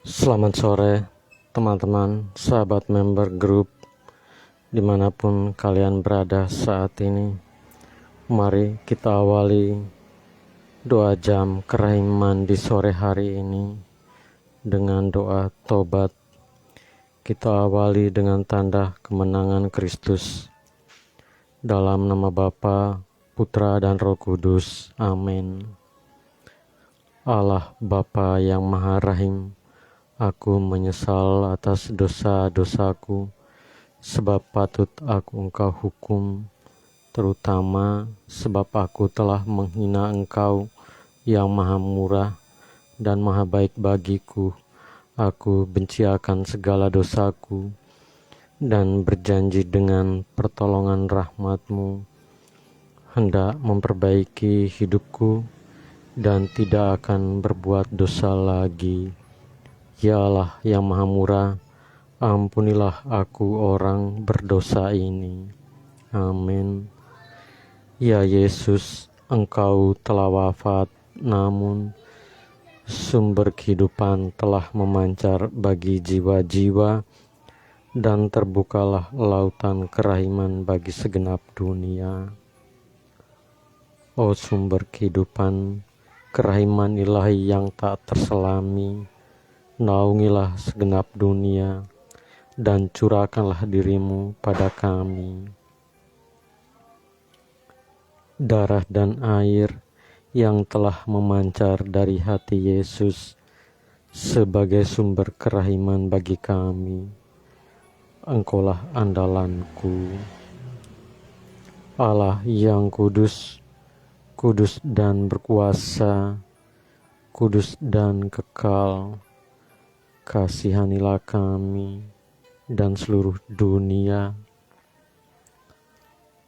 Selamat sore teman-teman, sahabat member grup dimanapun kalian berada saat ini. Mari kita awali doa jam kerahiman di sore hari ini dengan doa tobat. Kita awali dengan tanda kemenangan Kristus. Dalam nama Bapa, Putra dan Roh Kudus. Amin. Allah Bapa yang Maha Rahim, aku menyesal atas dosa-dosaku, sebab patut aku Engkau hukum, terutama sebab aku telah menghina Engkau yang Maha Murah dan Maha Baik bagiku. Aku benci akan segala dosaku dan berjanji dengan pertolongan rahmat-Mu hendak memperbaiki hidupku dan tidak akan berbuat dosa lagi. Ya Allah yang Maha Murah, ampunilah aku orang berdosa ini. Amin. Ya Yesus, Engkau telah wafat, namun sumber kehidupan telah memancar bagi jiwa-jiwa dan terbukalah lautan kerahiman bagi segenap dunia. Oh sumber kehidupan, kerahiman ilahi yang tak terselami, naungilah segenap dunia dan curahkanlah dirimu pada kami. Darah dan air yang telah memancar dari hati Yesus sebagai sumber kerahiman bagi kami. Engkaulah andalanku. Allah yang kudus, kudus dan berkuasa, kudus dan kekal, kasihanilah kami dan seluruh dunia.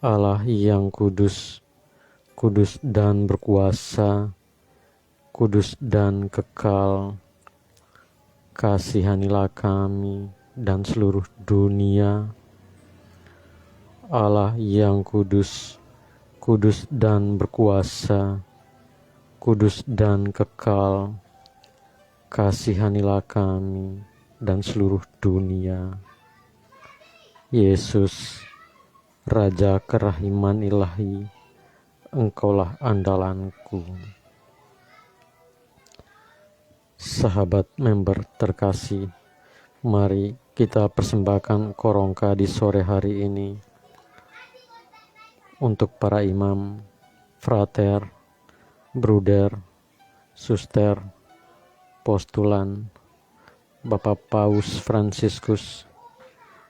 Allah yang kudus, kudus dan berkuasa, kudus dan kekal, kasihanilah kami dan seluruh dunia. Allah yang kudus, kudus dan berkuasa, kudus dan kekal, kasihanilah kami dan seluruh dunia. Yesus, Raja kerahiman ilahi, Engkaulah andalanku. Sahabat member terkasih, mari kita persembahkan korongka di sore hari ini untuk para imam, frater, bruder, suster, postulan, Bapak Paus Fransiskus,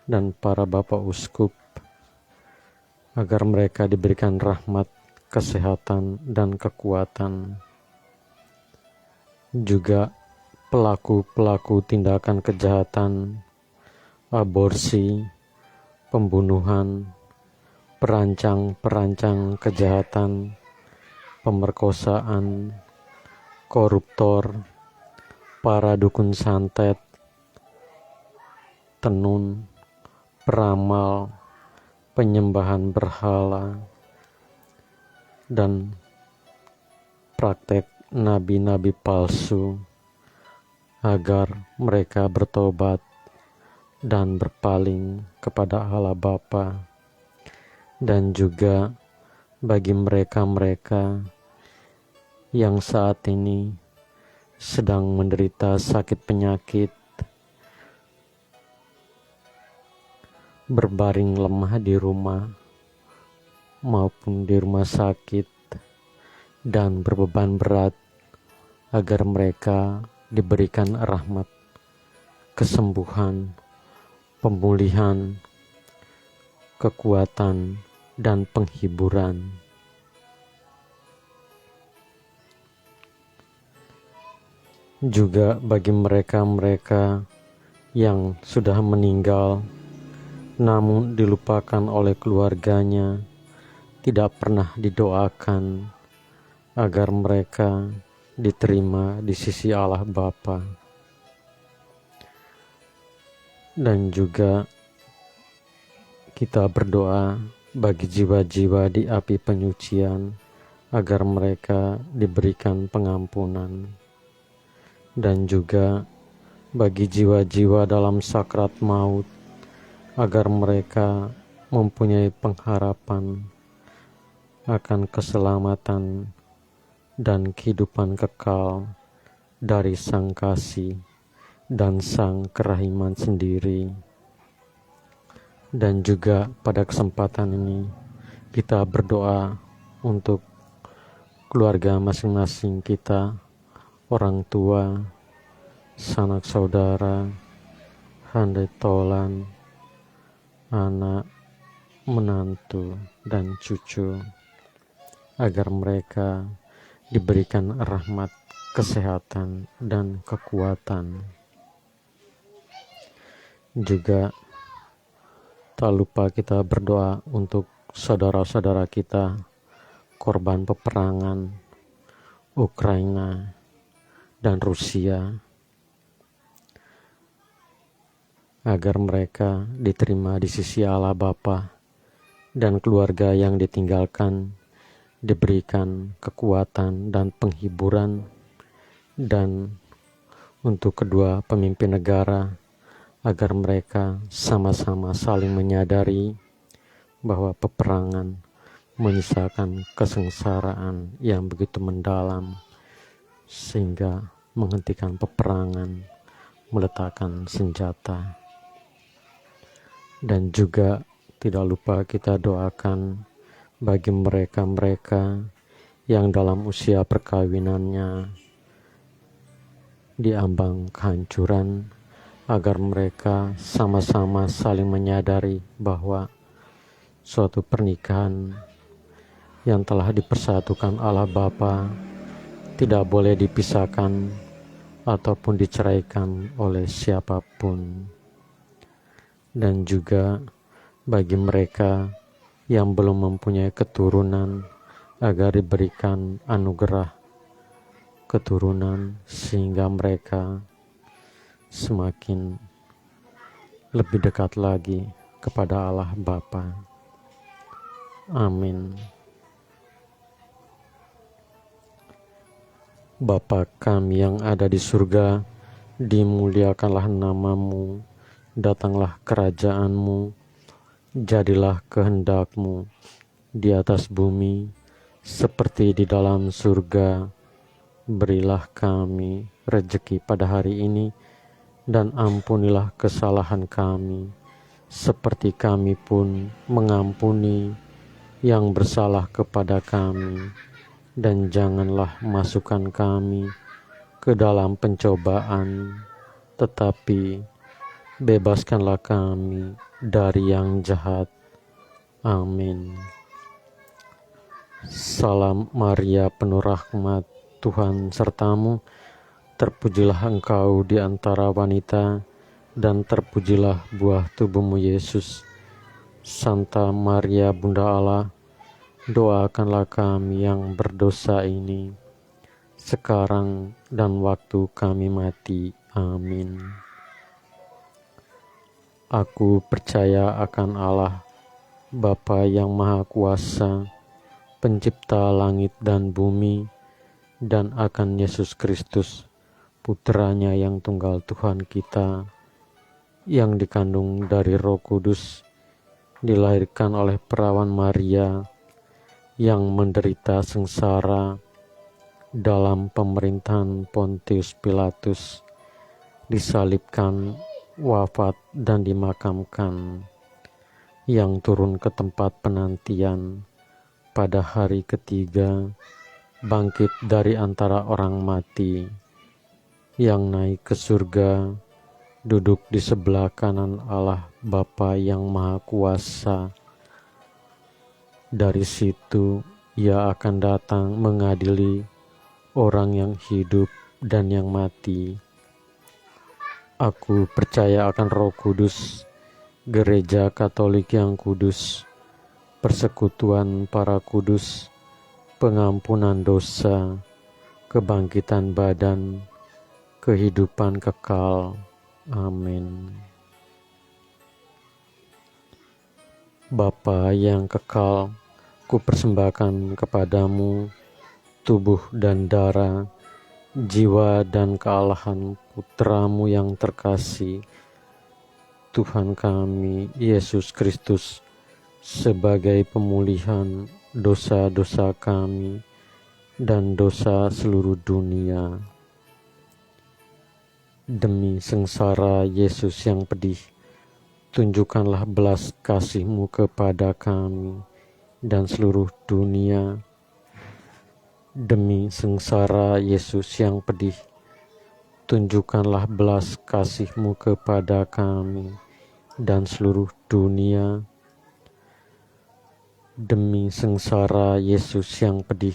dan para Bapak Uskup, agar mereka diberikan rahmat, kesehatan, dan kekuatan. Juga pelaku-pelaku tindakan kejahatan, aborsi, pembunuhan, perancang-perancang kejahatan, pemerkosaan, koruptor, para dukun santet, tenun, peramal, penyembahan berhala, dan praktek nabi-nabi palsu, agar mereka bertobat dan berpaling kepada Allah Bapa. Dan juga bagi mereka-mereka yang saat ini sedang menderita sakit penyakit, berbaring lemah di rumah maupun di rumah sakit dan berbeban berat, agar mereka diberikan rahmat, kesembuhan, pemulihan, kekuatan, dan penghiburan. Juga bagi mereka-mereka yang sudah meninggal namun dilupakan oleh keluarganya, tidak pernah didoakan agar mereka diterima di sisi Allah Bapa. Dan juga kita berdoa bagi jiwa-jiwa di api penyucian, agar mereka diberikan pengampunan. Dan juga bagi jiwa-jiwa dalam sakrat maut, agar mereka mempunyai pengharapan akan keselamatan dan kehidupan kekal dari Sang Kasih dan Sang Kerahiman sendiri. Dan juga pada kesempatan ini kita berdoa untuk keluarga masing-masing kita, orang tua, sanak saudara, handai tolan, anak, menantu, dan cucu, agar mereka diberikan rahmat, kesehatan, dan kekuatan. Juga tak lupa kita berdoa untuk saudara-saudara kita korban peperangan Ukraina dan Rusia, agar mereka diterima di sisi Allah Bapa, dan keluarga yang ditinggalkan diberikan kekuatan dan penghiburan. Dan untuk kedua pemimpin negara, agar mereka sama-sama saling menyadari bahwa peperangan menyisakan kesengsaraan yang begitu mendalam, sehingga menghentikan peperangan, meletakkan senjata. Dan juga tidak lupa kita doakan bagi mereka-mereka yang dalam usia perkawinannya diambang kehancuran, agar mereka sama-sama saling menyadari bahwa suatu pernikahan yang telah dipersatukan Allah Bapa tidak boleh dipisahkan ataupun diceraikan oleh siapapun. Dan juga bagi mereka yang belum mempunyai keturunan, agar diberikan anugerah keturunan sehingga mereka semakin lebih dekat lagi kepada Allah Bapa. Amin. Bapa kami yang ada di surga, dimuliakanlah nama-Mu, datanglah kerajaan-Mu, jadilah kehendak-Mu di atas bumi seperti di dalam surga. Berilah kami rejeki pada hari ini, dan ampunilah kesalahan kami, seperti kami pun mengampuni yang bersalah kepada kami. Dan janganlah masukkan kami ke dalam pencobaan, tetapi bebaskanlah kami dari yang jahat. Amin. Salam Maria, penuh rahmat, Tuhan sertamu. Terpujilah engkau di antara wanita, dan terpujilah buah tubuhmu Yesus. Santa Maria, Bunda Allah, doakanlah kami yang berdosa ini, sekarang dan waktu kami mati. Amin. Aku percaya akan Allah, Bapa yang Maha Kuasa, Pencipta langit dan bumi, dan akan Yesus Kristus, Putranya yang tunggal Tuhan kita, yang dikandung dari Roh Kudus, dilahirkan oleh perawan Maria, yang menderita sengsara dalam pemerintahan Pontius Pilatus, disalibkan, wafat, dan dimakamkan, yang turun ke tempat penantian, pada hari ketiga bangkit dari antara orang mati, yang naik ke surga, duduk di sebelah kanan Allah Bapa yang Maha Kuasa. Dari situ Ia akan datang mengadili orang yang hidup dan yang mati. Aku percaya akan Roh Kudus, Gereja Katolik yang kudus, persekutuan para kudus, pengampunan dosa, kebangkitan badan, kehidupan kekal. Amin. Bapa yang kekal, ku persembahkan kepadamu tubuh dan darah jiwa dan kealahan Putra-Mu yang terkasih, Tuhan kami Yesus Kristus, sebagai pemulihan dosa-dosa kami dan dosa seluruh dunia. Demi sengsara Yesus yang pedih, tunjukkanlah belas kasih-Mu kepada kami dan seluruh dunia. Demi sengsara Yesus yang pedih, tunjukkanlah belas kasih-Mu kepada kami dan seluruh dunia. Demi sengsara Yesus yang pedih,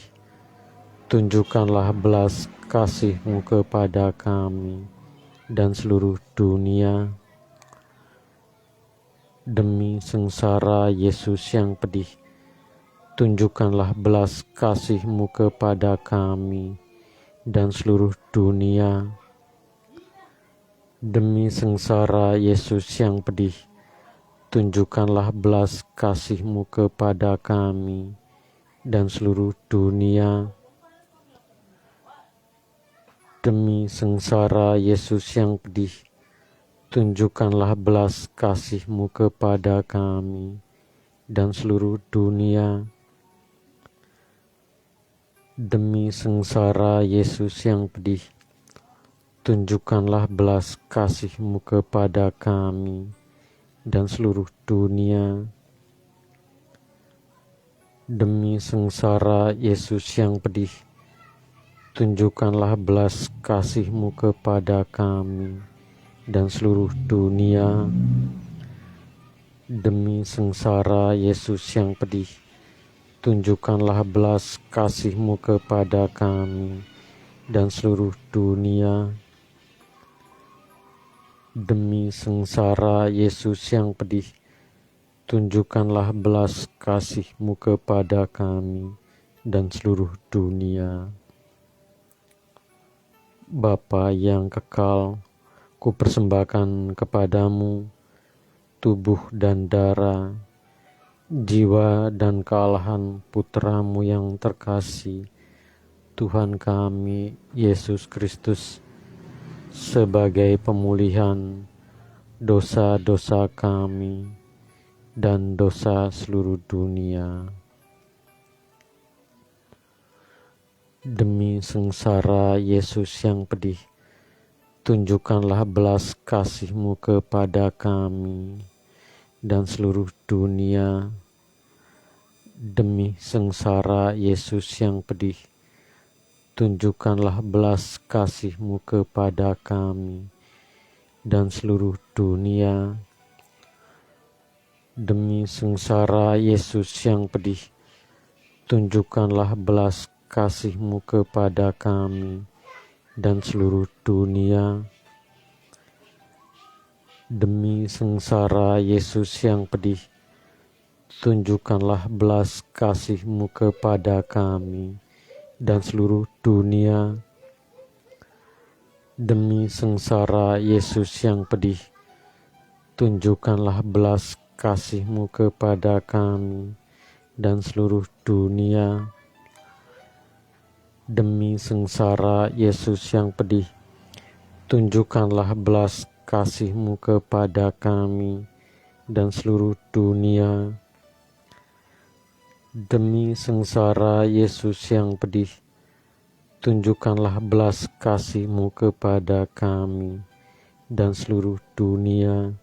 tunjukkanlah belas kasih-Mu kepada kami dan seluruh dunia. Demi sengsara Yesus yang pedih, tunjukkanlah belas kasih-Mu kepada kami dan seluruh dunia. Demi sengsara Yesus yang pedih, tunjukkanlah belas kasih-Mu kepada kami dan seluruh dunia. Demi sengsara Yesus yang pedih, tunjukkanlah belas kasih-Mu kepada kami dan seluruh dunia. Demi sengsara Yesus yang pedih, tunjukkanlah belas kasih-Mu kepada kami dan seluruh dunia. Demi sengsara Yesus yang pedih, tunjukkanlah belas kasih-Mu kepada kami dan seluruh dunia. Demi sengsara Yesus yang pedih, tunjukkanlah belas kasih-Mu kepada kami dan seluruh dunia. Demi sengsara Yesus yang pedih, tunjukkanlah belas kasih-Mu kepada kami dan seluruh dunia. Bapa yang kekal, kupersembahkan kepadamu tubuh dan darah, jiwa dan kealahan Putra-Mu yang terkasih, Tuhan kami Yesus Kristus, sebagai pemulihan dosa-dosa kami dan dosa seluruh dunia. Demi sengsara Yesus yang pedih, tunjukkanlah belas kasih-Mu kepada kami dan seluruh dunia. Demi sengsara Yesus yang pedih, tunjukkanlah belas kasih-Mu kepada kami dan seluruh dunia. Demi sengsara Yesus yang pedih, tunjukkanlah belas kasih-Mu kepada kami dan seluruh dunia. Demi sengsara Yesus yang pedih, tunjukkanlah belas kasih-Mu kepada kami dan seluruh dunia. Demi sengsara Yesus yang pedih, tunjukkanlah belas kasih-Mu kepada kami dan seluruh dunia. Demi sengsara Yesus yang pedih, tunjukkanlah belas kasih-Mu kepada kami dan seluruh dunia. Demi sengsara Yesus yang pedih, tunjukkanlah belas kasih-Mu kepada kami dan seluruh dunia.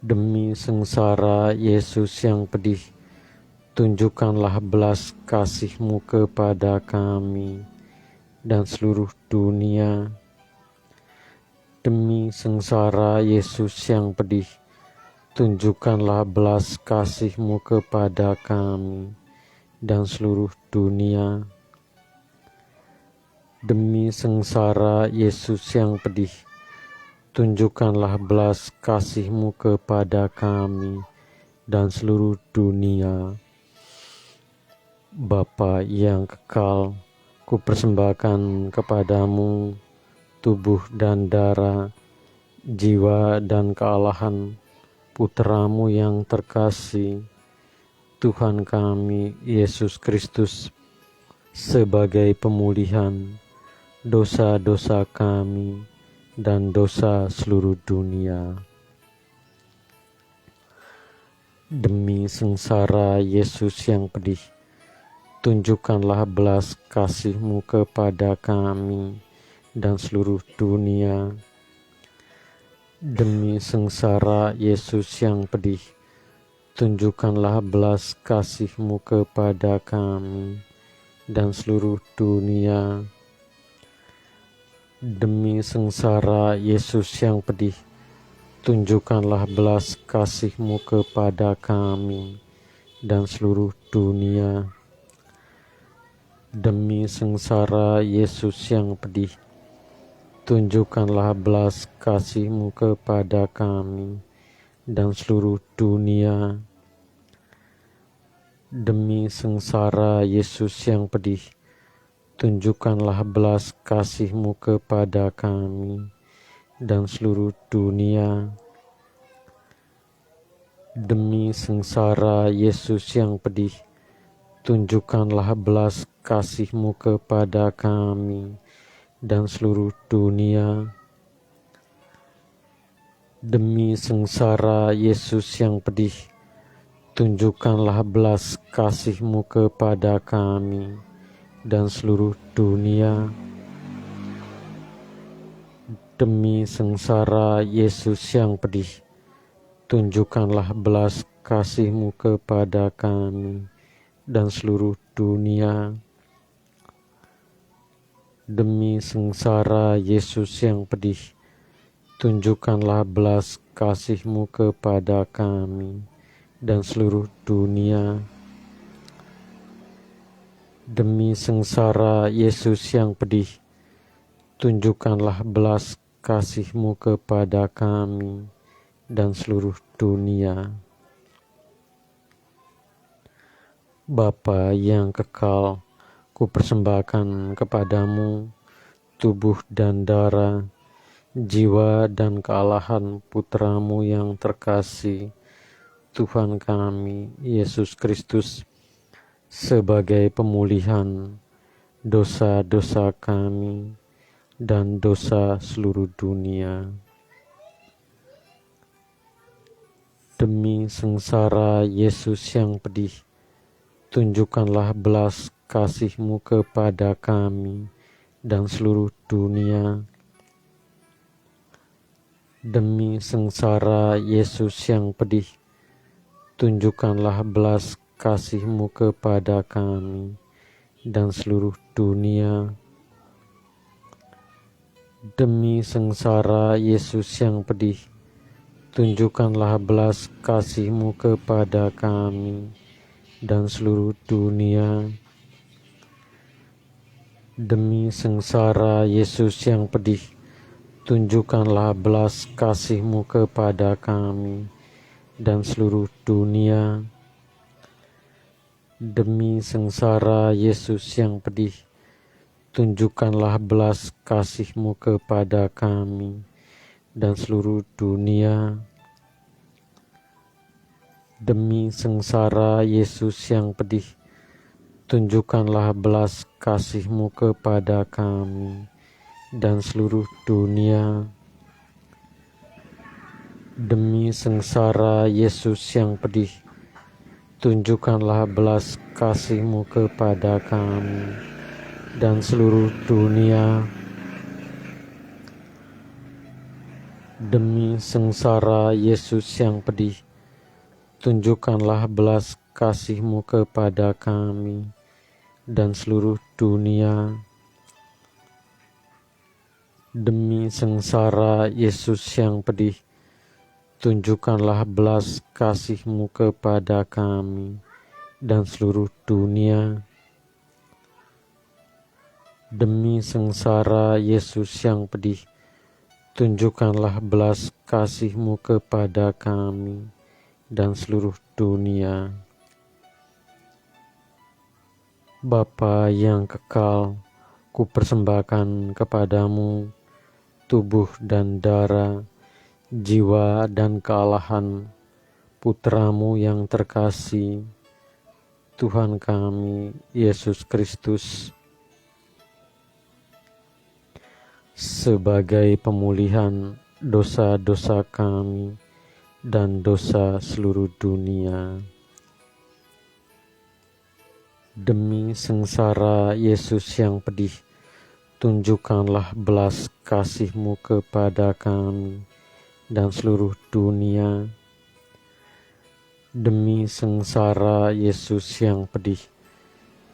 Demi sengsara Yesus yang pedih, tunjukkanlah belas kasih-Mu kepada kami dan seluruh dunia. Demi sengsara Yesus yang pedih, tunjukkanlah belas kasih-Mu kepada kami dan seluruh dunia. Demi sengsara Yesus yang pedih, tunjukkanlah belas kasih-Mu kepada kami dan seluruh dunia. Bapa yang kekal, kupersembahkan kepadamu tubuh dan darah, jiwa dan kealahan Putra-Mu yang terkasih, Tuhan kami Yesus Kristus, sebagai pemulihan dosa-dosa kami dan dosa seluruh dunia. Demi sengsara Yesus yang pedih, tunjukkanlah belas kasih-Mu kepada kami dan seluruh dunia. Demi sengsara Yesus yang pedih, tunjukkanlah belas kasih-Mu kepada kami dan seluruh dunia. Demi sengsara Yesus yang pedih, tunjukkanlah belas kasih-Mu kepada kami dan seluruh dunia. Demi sengsara Yesus yang pedih, tunjukkanlah belas kasih-Mu kepada kami dan seluruh dunia. Demi sengsara Yesus yang pedih, tunjukkanlah belas kasih-Mu kepada kami dan seluruh dunia. Demi sengsara Yesus yang pedih, tunjukkanlah belas kasih-Mu kepada kami dan seluruh dunia. Demi sengsara Yesus yang pedih, tunjukkanlah belas kasih-Mu kepada kami dan seluruh dunia. Demi sengsara Yesus yang pedih, tunjukkanlah belas kasih-Mu kepada kami dan seluruh dunia. Demi sengsara Yesus yang pedih, tunjukkanlah belas kasih-Mu kepada kami dan seluruh dunia. Demi sengsara Yesus yang pedih, tunjukkanlah belas kasih-Mu kepada kami dan seluruh dunia. Bapa yang kekal, kupersembahkan kepadamu tubuh dan darah, jiwa dan kealahan Putra-Mu yang terkasih, Tuhan kami Yesus Kristus, sebagai pemulihan dosa-dosa kami dan dosa seluruh dunia. Demi sengsara Yesus yang pedih, tunjukkanlah belas kasih-Mu kepada kami dan seluruh dunia. Demi sengsara Yesus yang pedih, tunjukkanlah belas kasih-Mu kepada kami dan seluruh dunia. Demi sengsara Yesus yang pedih, tunjukkanlah belas kasih-Mu kepada kami dan seluruh dunia. Demi sengsara Yesus yang pedih, tunjukkanlah belas kasih-Mu kepada kami dan seluruh dunia. Demi sengsara Yesus yang pedih, tunjukkanlah belas kasih-Mu kepada kami dan seluruh dunia. Demi sengsara Yesus yang pedih, tunjukkanlah belas kasih-Mu kepada kami dan seluruh dunia. Demi sengsara Yesus yang pedih, tunjukkanlah belas kasih-Mu kepada kami dan seluruh dunia. Demi sengsara Yesus yang pedih, tunjukkanlah belas kasih-Mu kepada kami dan seluruh dunia. Demi sengsara Yesus yang pedih, tunjukkanlah belas kasih-Mu kepada kami dan seluruh dunia. Demi sengsara Yesus yang pedih, tunjukkanlah belas kasih-Mu kepada kami dan seluruh dunia. Bapa yang kekal, kupersembahkan kepadamu tubuh dan darah, jiwa dan kealahan Putra-Mu yang terkasih, Tuhan kami Yesus Kristus, sebagai pemulihan dosa-dosa kami dan dosa seluruh dunia. Demi sengsara Yesus yang pedih, tunjukkanlah belas kasih-Mu kepada kami dan seluruh dunia. Demi sengsara Yesus yang pedih,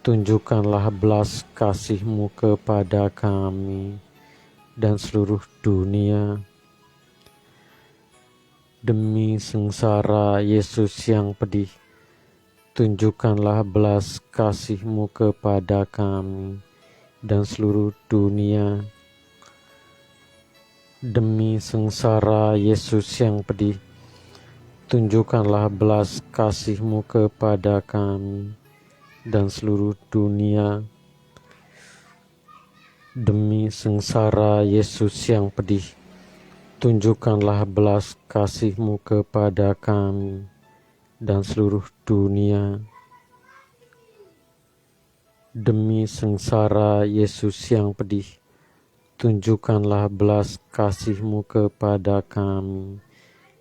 tunjukkanlah belas kasih-Mu kepada kami dan seluruh dunia. Demi sengsara Yesus yang pedih, tunjukkanlah belas kasih-Mu kepada kami dan seluruh dunia. Demi sengsara Yesus yang pedih, tunjukkanlah belas kasih-Mu kepada kami dan seluruh dunia. Demi sengsara Yesus yang pedih, tunjukkanlah belas kasih-Mu kepada kami dan seluruh dunia. Demi sengsara Yesus yang pedih, tunjukkanlah belas kasih-Mu kepada kami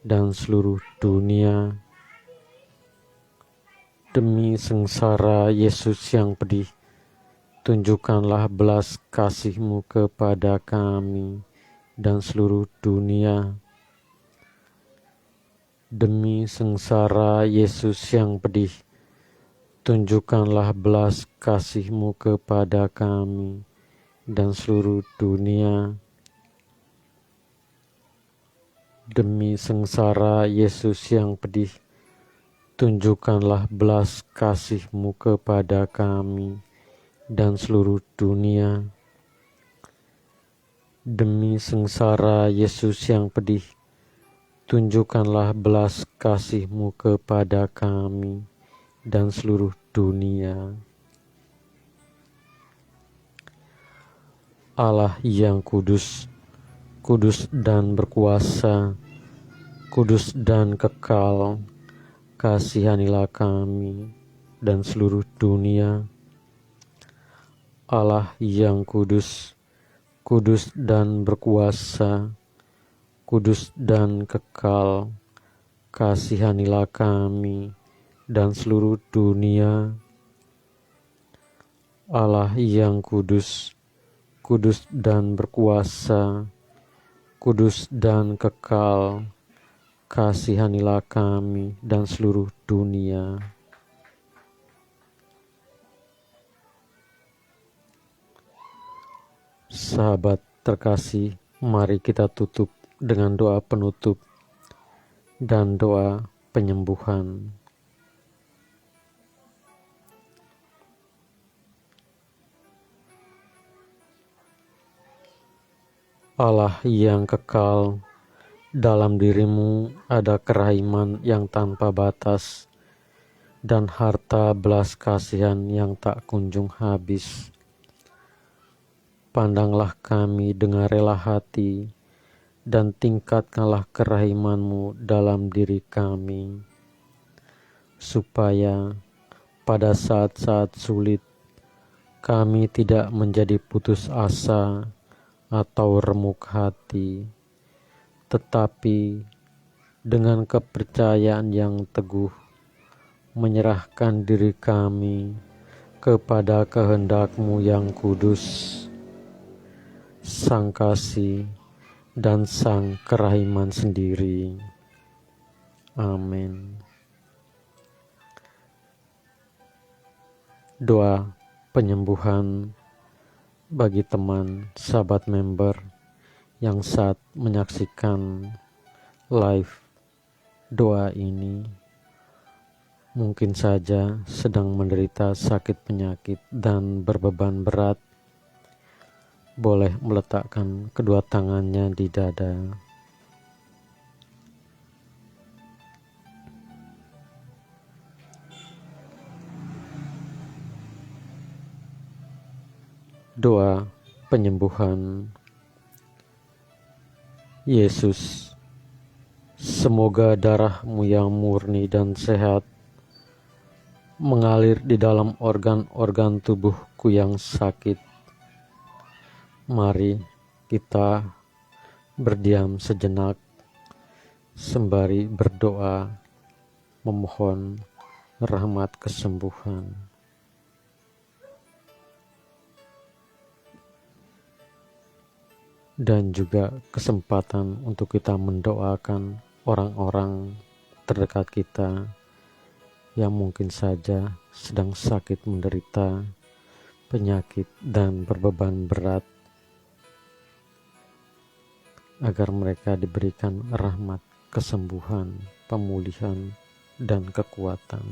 dan seluruh dunia. Demi sengsara Yesus yang pedih, tunjukkanlah belas kasih-Mu kepada kami dan seluruh dunia. Demi sengsara Yesus yang pedih, tunjukkanlah belas kasih-Mu kepada kami dan seluruh dunia. Demi sengsara Yesus yang pedih, tunjukkanlah belas kasih-Mu kepada kami dan seluruh dunia. Demi sengsara Yesus yang pedih, tunjukkanlah belas kasih-Mu kepada kami dan seluruh dunia. Allah yang kudus, kudus dan berkuasa, kudus dan kekal, kasihanilah kami dan seluruh dunia. Allah yang kudus, kudus dan berkuasa, kudus dan kekal, kasihanilah kami dan seluruh dunia. Allah yang kudus, kudus dan berkuasa, kudus dan kekal, kasihanilah kami dan seluruh dunia. Sahabat terkasih, mari kita tutup dengan doa penutup dan doa penyembuhan. Allah yang kekal, dalam dirimu ada kerahiman yang tanpa batas dan harta belas kasihan yang tak kunjung habis. Pandanglah kami dengan rela hati dan tingkatkanlah kerahiman-Mu dalam diri kami, supaya pada saat-saat sulit kami tidak menjadi putus asa atau remuk hati, tetapi dengan kepercayaan yang teguh menyerahkan diri kami kepada kehendak-Mu yang kudus, Sang Kasih dan Sang Kerahiman sendiri. Amin. Doa penyembuhan bagi teman, sahabat member yang saat menyaksikan live doa ini mungkin saja sedang menderita sakit penyakit dan berbeban berat. Boleh meletakkan kedua tangannya di dada. Doa penyembuhan. Yesus, semoga darah-Mu yang murni dan sehat mengalir di dalam organ-organ tubuhku yang sakit. Mari kita berdiam sejenak sembari berdoa memohon rahmat kesembuhan. Dan juga kesempatan untuk kita mendoakan orang-orang terdekat kita yang mungkin saja sedang sakit, menderita penyakit dan berbeban berat, agar mereka diberikan rahmat, kesembuhan, pemulihan, dan kekuatan.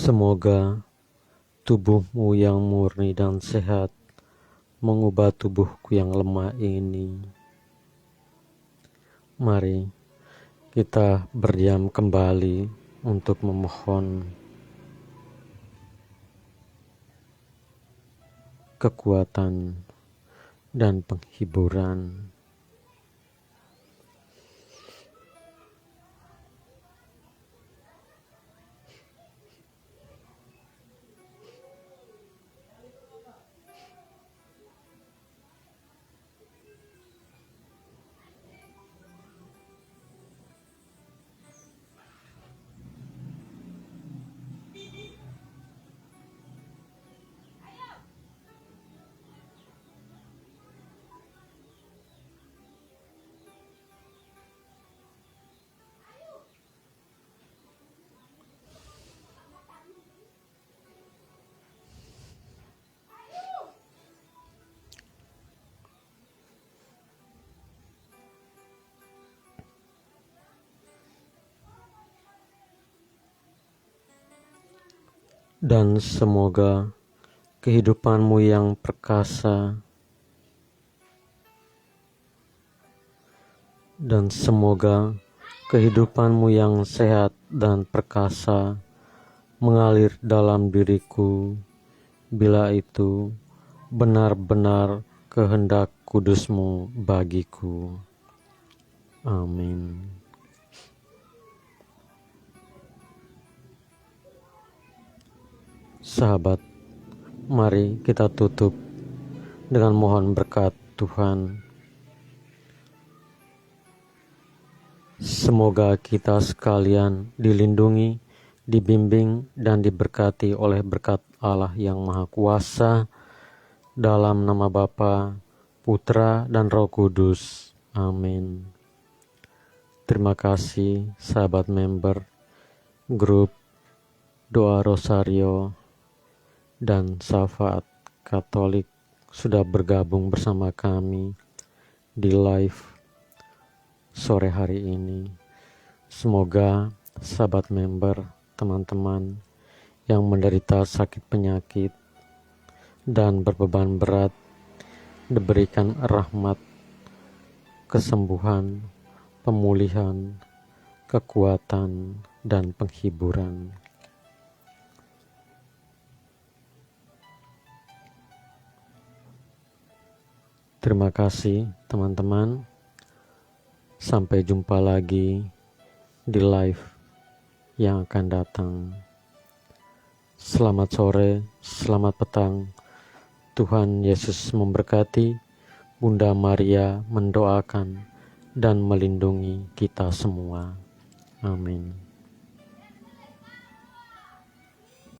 Semoga tubuhmu yang murni dan sehat mengubah tubuhku yang lemah ini. Mari kita berdiam kembali untuk memohon kekuatan dan penghiburan. Dan semoga kehidupanmu yang perkasa dan semoga kehidupanmu yang sehat dan perkasa mengalir dalam diriku bila itu benar-benar kehendak kudusmu bagiku. Amin. Sahabat, mari kita tutup dengan mohon berkat Tuhan. Semoga kita sekalian dilindungi, dibimbing, dan diberkati oleh berkat Allah yang Maha Kuasa, dalam nama Bapa, Putra, dan Roh Kudus. Amin. Terima kasih sahabat member grup Doa Rosario dan Syafaat Katolik sudah bergabung bersama kami di live sore hari ini. Semoga sahabat member, teman-teman yang menderita sakit penyakit dan berbeban berat diberikan rahmat, kesembuhan, pemulihan, kekuatan, dan penghiburan. Terima kasih teman-teman. Sampai jumpa lagi di live yang akan datang. Selamat sore, selamat petang, Tuhan Yesus memberkati, Bunda Maria mendoakan dan melindungi kita semua. Amin.